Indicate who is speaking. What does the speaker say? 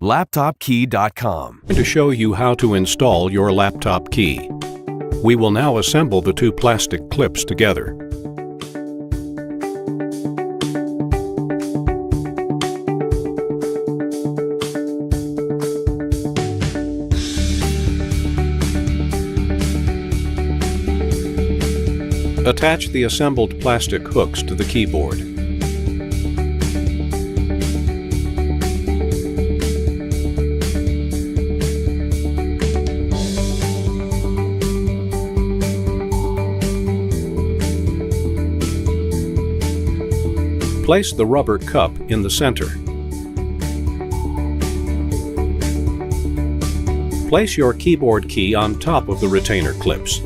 Speaker 1: laptopkey.com.
Speaker 2: To show you how to install your laptop key. We will now assemble the two plastic clips together. Attach the assembled plastic hooks to the keyboard. Place the rubber cup in the center. Place your keyboard key on top of the retainer clips.